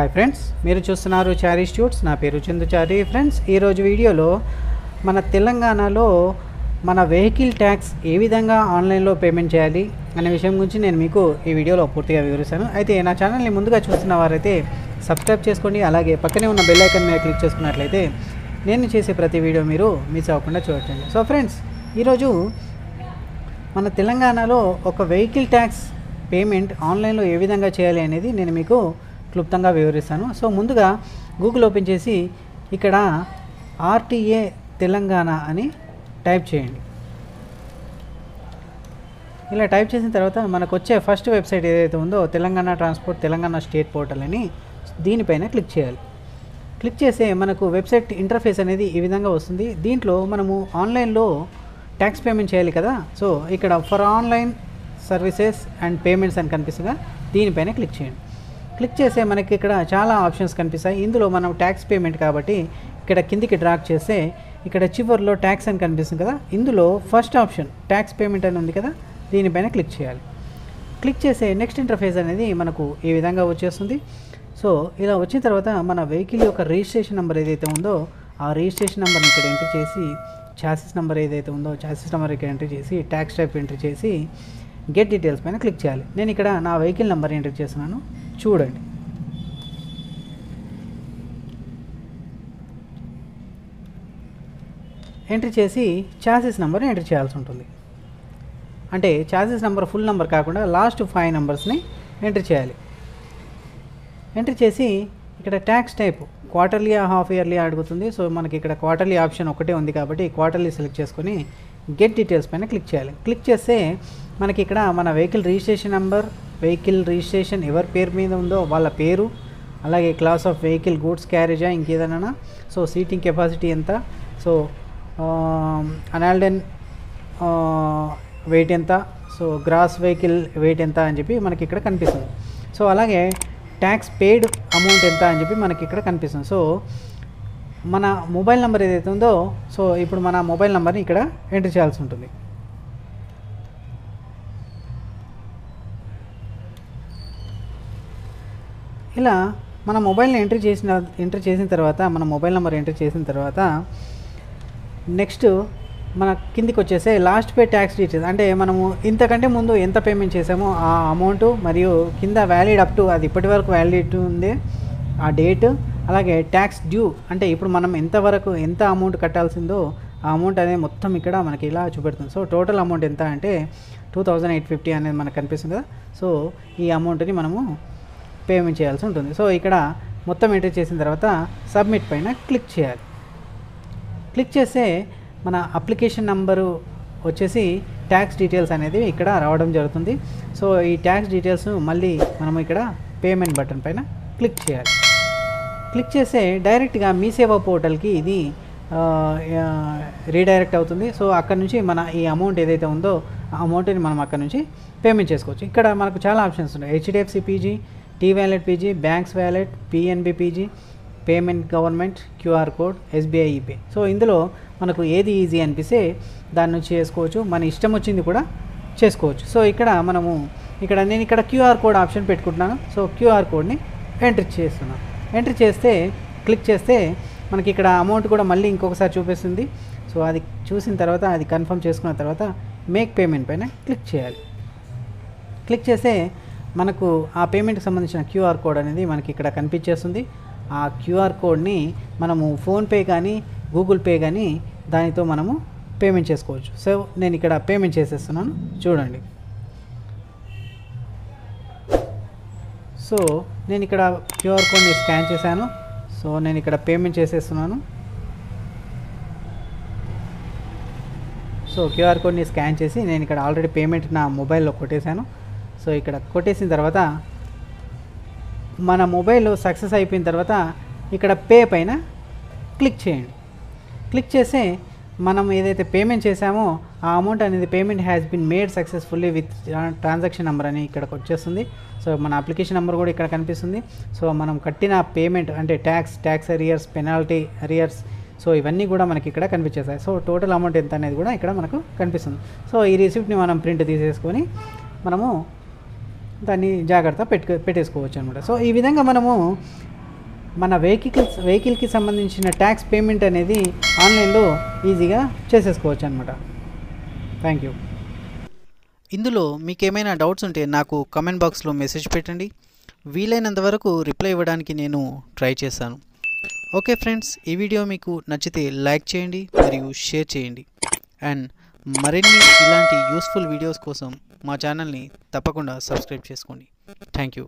Hi friends, మీరు చూస్తున్నారు చారీ స్టూట్స్. నా పేరు చందుచారి. ఫ్రెండ్స్, ఈరోజు వీడియోలో మన తెలంగాణలో మన వెహికల్ ట్యాక్స్ ఏ విధంగా ఆన్లైన్లో పేమెంట్ చేయాలి అనే విషయం గురించి నేను మీకు ఈ వీడియోలో పూర్తిగా వివరిస్తాను. అయితే నా ఛానల్ని ముందుగా చూస్తున్న వారైతే సబ్స్క్రైబ్ చేసుకోండి. అలాగే పక్కనే ఉన్న బెల్ ఐకాన్ మీద క్లిక్ చేసుకున్నట్లయితే నేను చేసే ప్రతి వీడియో మీరు మిస్ అవ్వకుండా చూడండి. సో ఫ్రెండ్స్, ఈరోజు మన తెలంగాణలో ఒక వెహికల్ ట్యాక్స్ పేమెంట్ ఆన్లైన్లో ఏ విధంగా చేయాలి అనేది నేను మీకు క్లుప్తంగా వివరిస్తాను. సో ముందుగా గూగుల్ ఓపెన్ చేసి ఇక్కడ ఆర్టీఏ తెలంగాణ అని టైప్ చేయండి. ఇలా టైప్ చేసిన తర్వాత మనకు వచ్చే ఫస్ట్ వెబ్సైట్ ఏదైతే ఉందో Telangana transport Telangana state portal అని, దీనిపైన క్లిక్ చేయాలి. క్లిక్ చేస్తే మనకు వెబ్సైట్ ఇంటర్ఫేస్ అనేది ఈ విధంగా వస్తుంది. దీంట్లో మనము ఆన్లైన్లో ట్యాక్స్ పేమెంట్ చేయాలి కదా. సో ఇక్కడ for online services and payments అని కనిపిస్తుందిగా, దీనిపైన క్లిక్ చేయండి. క్లిక్ చేస్తే మనకి ఇక్కడ చాలా ఆప్షన్స్ కనిపిస్తాయి. ఇందులో మనం ట్యాక్స్ పేమెంట్ కాబట్టి ఇక్కడ కిందికి డ్రాగ్ చేస్తే ఇక్కడ చివర్లో ట్యాక్స్ అని కనిపిస్తుంది కదా. ఇందులో ఫస్ట్ ఆప్షన్ ట్యాక్స్ పేమెంట్ అని ఉంది కదా, దీనిపైన క్లిక్ చేయాలి. క్లిక్ చేస్తే నెక్స్ట్ ఇంటర్ఫేస్ అనేది మనకు ఈ విధంగా వచ్చేస్తుంది. సో ఇలా వచ్చిన తర్వాత మన వెహికల్ యొక్క రిజిస్ట్రేషన్ నెంబర్ ఏదైతే ఉందో ఆ రిజిస్ట్రేషన్ నెంబర్ని ఇక్కడ ఎంటర్ చేసి, చాసిస్ నెంబర్ ఏదైతే ఉందో చాసిస్ నెంబర్ ఇక్కడ ఎంటర్ చేసి, ట్యాక్స్ టైప్ ఎంటర్ చేసి గెట్ డీటెయిల్స్ పైన క్లిక్ చేయాలి. నేను ఇక్కడ నా వెహికల్ నెంబర్ ఎంటర్ చేస్తున్నాను, చూడండి. ఎంట్రీ చేసి చాసిస్ నెంబర్ని ఎంటర్ చేయాల్సి ఉంటుంది. అంటే చాసిస్ నెంబర్ ఫుల్ నెంబర్ కాకుండా లాస్ట్ 5 నెంబర్స్ని ఎంటర్ చేయాలి. ఎంటర్ చేసి ఇక్కడ tax type quarterly half yearly అడుగుతుంది. సో మనకి ఇక్కడ క్వార్టర్లీ ఆప్షన్ ఒకటే ఉంది కాబట్టి క్వార్టర్లీ సెలెక్ట్ చేసుకొని గెట్ డీటెయిల్స్ పైన క్లిక్ చేయాలి. క్లిక్ చేస్తే మనకి ఇక్కడ మన vehicle registration number, vehicle registration ఎవరి పేరు మీద ఉందో వాళ్ళ పేరు, అలాగే క్లాస్ ఆఫ్ వెహికల్ గూడ్స్ క్యారేజా ఇంకేదైనా, సో సీటింగ్ కెపాసిటీ ఎంత, సో అనాల్డెన్ వెయిట్ ఎంత, సో గ్రాస్ వెహికల్ వెయిట్ ఎంత అని చెప్పి మనకి ఇక్కడ కనిపిస్తుంది. సో అలాగే ట్యాక్స్ పెయిడ్ అమౌంట్ ఎంత అని చెప్పి మనకి ఇక్కడ కనిపిస్తుంది. సో మన మొబైల్ నెంబర్ ఏదైతే ఉందో, సో ఇప్పుడు మన మొబైల్ నెంబర్ని ఇక్కడ ఎంటర్ చేయాల్సి ఉంటుంది. ఇలా మన మొబైల్ని ఎంటర్ చేసిన తర్వాత మన మొబైల్ నెంబర్ ఎంటర్ చేసిన తర్వాత నెక్స్ట్ మన కిందికి వచ్చేసే లాస్ట్ పే ట్యాక్స్ డీటెయిల్స్, అంటే మనము ఇంతకంటే ముందు ఎంత పేమెంట్ చేసామో ఆ అమౌంట్, మరియు కింద వ్యాలిడ్ అప్ టు అది ఇప్పటి వరకు వ్యాలిడ్ ఉంది ఆ డేట్, అలాగే ట్యాక్స్ డ్యూ అంటే ఇప్పుడు మనం ఎంత అమౌంట్ కట్టాల్సిందో ఆ అమౌంట్ అనేది మొత్తం ఇక్కడ మనకి ఇలా చూపెడుతుంది. సో టోటల్ అమౌంట్ ఎంత అంటే 2850 అనేది మనకు కనిపిస్తుంది కదా. సో ఈ అమౌంట్ని మనము పేమెంట్ చేయాల్సి ఉంటుంది. సో ఇక్కడ మొత్తం ఎంటర్ చేసిన తర్వాత సబ్మిట్ పైన క్లిక్ చేయాలి. క్లిక్ చేస్తే మన అప్లికేషన్ నంబరు వచ్చేసి ట్యాక్స్ డీటెయిల్స్ అనేది ఇక్కడ రావడం జరుగుతుంది. సో ఈ ట్యాక్స్ డీటెయిల్స్ మళ్ళీ మనం ఇక్కడ పేమెంట్ బటన్ పైన క్లిక్ చేయాలి. క్లిక్ చేస్తే డైరెక్ట్గా మీ సేవా పోర్టల్కి ఇది రీడైరెక్ట్ అవుతుంది. సో అక్కడ నుంచి మన ఈ అమౌంట్ ఏదైతే ఉందో ఆ అమౌంట్ని మనం అక్కడ నుంచి పేమెంట్ చేసుకోవచ్చు. ఇక్కడ మనకు చాలా ఆప్షన్స్ ఉన్నాయి. HDFC PG, T wallet PG, banks wallet, PNB PG, payment government, QR code, SBI ePay. So ఇందులో మనకు ఏది ఈజీ అనిపిస్తే దాని నుంచి చేసుకోవచ్చు, మన ఇష్టం వచ్చింది కూడా చేసుకోవచ్చు. సో నేను ఇక్కడ క్యూఆర్ కోడ్ ఆప్షన్ పెట్టుకుంటున్నాను. సో క్యూఆర్ కోడ్ని ఎంటర్ చేస్తున్నాను. ఎంటర్ చేస్తే క్లిక్ చేస్తే మనకి ఇక్కడ అమౌంట్ కూడా మళ్ళీ ఇంకొకసారి చూపిస్తుంది. సో అది చూసిన తర్వాత అది కన్ఫర్మ్ చేసుకున్న తర్వాత మేక్ పేమెంట్ పైన క్లిక్ చేయాలి. క్లిక్ చేస్తే మనకు ఆ పేమెంట్కి సంబంధించిన క్యూఆర్ కోడ్ అనేది మనకి ఇక్కడ కనిపించేస్తుంది. ఆ క్యూఆర్ కోడ్ని మనము ఫోన్పే కానీ గూగుల్ పే కానీ దానితో మనము పేమెంట్ చేసుకోవచ్చు. సో నేను ఇక్కడ పేమెంట్ చేసేస్తున్నాను, చూడండి. సో నేను ఇక్కడ క్యూఆర్ కోడ్ని స్కాన్ చేశాను. సో నేను ఇక్కడ పేమెంట్ చేసేస్తున్నాను. సో క్యూఆర్ కోడ్ని స్కాన్ చేసి నేను ఇక్కడ ఆల్రెడీ పేమెంట్ నా మొబైల్లో కొట్టేశాను. సో ఇక్కడ కొట్టేసిన తర్వాత మన మొబైల్ సక్సెస్ అయిపోయిన తర్వాత ఇక్కడ పే పైన క్లిక్ చేయండి. క్లిక్ చేస్తే మనం ఏదైతే పేమెంట్ చేసామో ఆ అమౌంట్ అనేది payment has been made successfully with transaction number అని ఇక్కడికి వచ్చేస్తుంది. సో మన అప్లికేషన్ నెంబర్ కూడా ఇక్కడ కనిపిస్తుంది. సో మనం కట్టిన పేమెంట్ అంటే tax arrears, penalty arrears, so ఇవన్నీ కూడా మనకి ఇక్కడ కనిపించేస్తాయి. సో టోటల్ అమౌంట్ ఎంత అనేది కూడా ఇక్కడ మనకు కనిపిస్తుంది. సో ఈ రిసిప్ట్ని మనం ప్రింట్ తీసేసుకొని మనము దాన్ని జాగ్రత్త పెట్టేసుకోవచ్చు అనమాట. సో ఈ విధంగా మనము మన వెహికల్కి సంబంధించిన ట్యాక్స్ పేమెంట్ అనేది ఆన్లైన్లో ఈజీగా చేసేసుకోవచ్చు అనమాట. Thank you. ఇందులో మీకు ఏమైనా డౌట్స్ ఉంటే నాకు కామెంట్ బాక్స్లో మెసేజ్ పెట్టండి. వీలైనంత వరకు రిప్లై ఇవ్వడానికి నేను ట్రై చేస్తాను. ఓకే ఫ్రెండ్స్, ఈ వీడియో మీకు నచ్చితే లైక్ చేయండి మరియు షేర్ చేయండి. అండ్ మరిన్ని ఇలాంటి యూస్ఫుల్ వీడియోస్ కోసం మా ఛానల్ని తప్పకుండా సబ్స్క్రైబ్ చేసుకోండి. Thank you.